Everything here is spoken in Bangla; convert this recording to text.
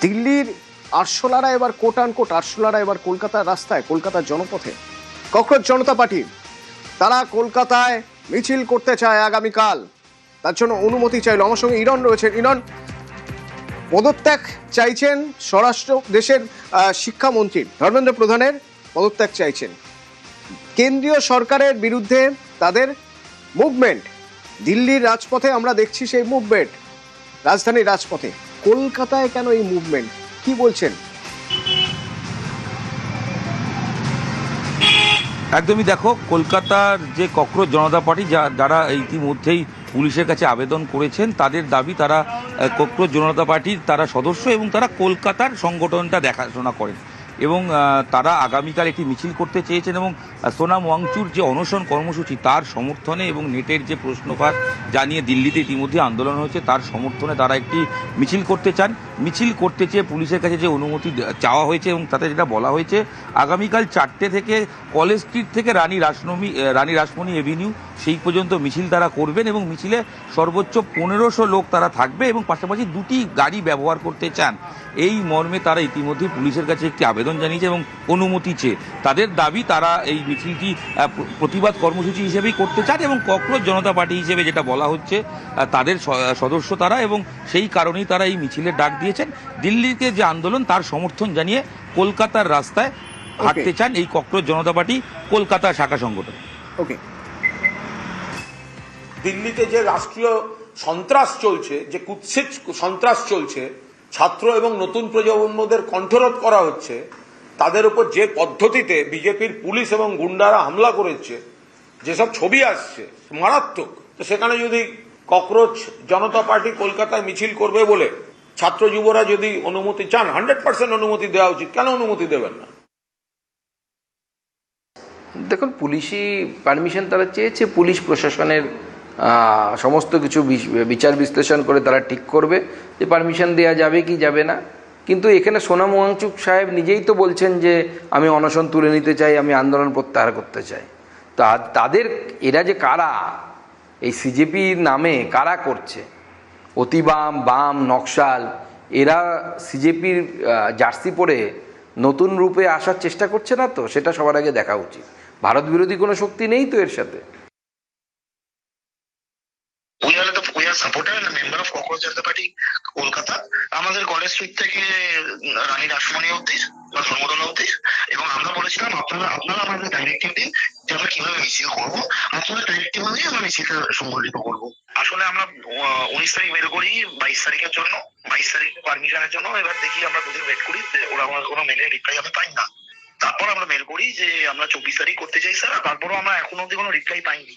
দিল্লির আরশোলারা এবার কোট আনকোট আরশোলারা এবার কলকাতার রাস্তায়, কলকাতার জনপথে। ককরোচ জনতা পার্টি তারা কলকাতায় মিছিল করতে চায় আগামীকাল, তার জন্য অনুমতি চাইল। আমার সঙ্গে ইরন রয়েছেন। ইরন, পদত্যাগ চাইছেন স্বরাষ্ট্র দেশের শিক্ষামন্ত্রী ধর্মেন্দ্র প্রধানের পদত্যাগ চাইছেন। কেন্দ্রীয় সরকারের বিরুদ্ধে তাদের মুভমেন্ট দিল্লির রাজপথে, আমরা দেখছি সেই মুভমেন্ট রাজধানীর রাজপথে। কলকাতায় কেন এই মুভমেন্ট, কি বলছেন? একদমই দেখো, কলকাতার যে ককরোচ জনতা পার্টি যারা ইতিমধ্যেই পুলিশের কাছে আবেদন করেছেন, তাদের দাবি তারা ককরোচ জনতা পার্টির তারা সদস্য এবং তারা কলকাতার সংগঠনটা দেখাশোনা করেন এবং তারা আগামীকাল একটি মিছিল করতে চেয়েছেন এবং সোনাম ওয়াংচুর যে অনশন কর্মসূচি তার সমর্থনে এবং নেটের যে প্রশ্নকার জানিয়ে দিল্লিতে ইতিমধ্যে আন্দোলন হয়েছে তার সমর্থনে তারা একটি মিছিল করতে চান। মিছিল করতে চেয়ে পুলিশের কাছে যে অনুমতি চাওয়া হয়েছে এবং তাতে যেটা বলা হয়েছে, আগামীকাল 4টে থেকে কলেজ স্ট্রিট থেকে রানী রাসমণি এভিনিউ সেই পর্যন্ত মিছিল তারা করবেন এবং মিছিলে সর্বোচ্চ 1500 লোক তারা থাকবে এবং পাশাপাশি 2টি গাড়ি ব্যবহার করতে চান। এই মর্মে তারা ইতিমধ্যে পুলিশের কাছে একটি আবেদন জানিয়েছে এবং অনুমতি চেয়ে তাদের দাবি তারা এই মিছিলটি প্রতিবাদ কর্মসূচি হিসেবেই করতে চান এবং ককরোচ জনতা পার্টি হিসেবে যেটা বলা হচ্ছে তাদের সদস্য তারা, এবং সেই কারণেই তারা এই মিছিলের ডাক দিয়েছেন। দিল্লিতে যে আন্দোলন তার সমর্থন জানিয়ে কলকাতার রাস্তায় হাঁটতে চান এই ককরোচ জনতা পার্টি কলকাতা শাখা সংগঠন। ওকে, দিল্লিতে যে রাষ্ট্রীয় সন্ত্রাস চলছে, যে কুৎসিত সন্ত্রাস চলছে, ছাত্র এবং নতুন প্রজন্মদের কণ্ঠরোধ করা হচ্ছে, তাদের উপর যে পদ্ধতিতে বিজেপির পুলিশ এবং গুন্ডারা হামলা করেছে, যেসব ছবি আসছে মারাত্মক। তো সেখানে যদি ককরোচ জনতা পার্টি কলকাতায় মিছিল করবে বলে ছাত্র যুবরা যদি অনুমতি চান, 100% অনুমতি দেওয়া উচিত। কেন অনুমতি দেবেন না? দেখুন, পুলিশি পারমিশন তারা চেয়েছে, পুলিশ প্রশাসনের সমস্ত কিছু বিচার বিশ্লেষণ করে তারা ঠিক করবে যে পারমিশন দেওয়া যাবে কি যাবে না। কিন্তু এখানে সোনাম ওয়াংচুক সাহেব নিজেই তো বলছেন যে আমি অনশন তুলে নিতে চাই, আমি আন্দোলন প্রত্যাহার করতে চাই। তাদের এরা যে কারা, এই সিজেপির নামে কারা করছে, অতিবাম বাম নকশাল, এরা সিজেপির জার্সি পরে নতুন রূপে আসার চেষ্টা করছে না? তো সেটা সবার আগে দেখা উচিত। ভারত বিরোধী কোনো শক্তি নেই তো এর সাথে। Supporter and member of Cockroach Janata Party Kolkata. আমাদের কলেজ স্ট্রিট থেকে রানী রাসমণি অব্দি বা ধর্মতলা অব্দি, এবং আমরা বলেছিলাম আপনারা আমাদের ডাইরেক্টিভ দিন যে আমরা কিভাবে মিছিল করবো, আপনারা ডাইরেক্টিভ অনুযায়ী আমরা মিছিলটা সংগঠিত করবো। আসলে আমরা 19 তারিখ বের করি 22 তারিখের জন্য, 22 তারিখ পারমিশনের জন্য। এবার দেখি আমরা দুদিন ওয়েট করি, ওরা আমার কোনো মেলে রিপ্লাই আমি পাই না। তারপর আমরা মেল করি যে আমরা 24 তারিখ করতে চাই স্যার, তারপরও আমরা এখনো অব্দি কোনো রিপ্লাই পাইনি।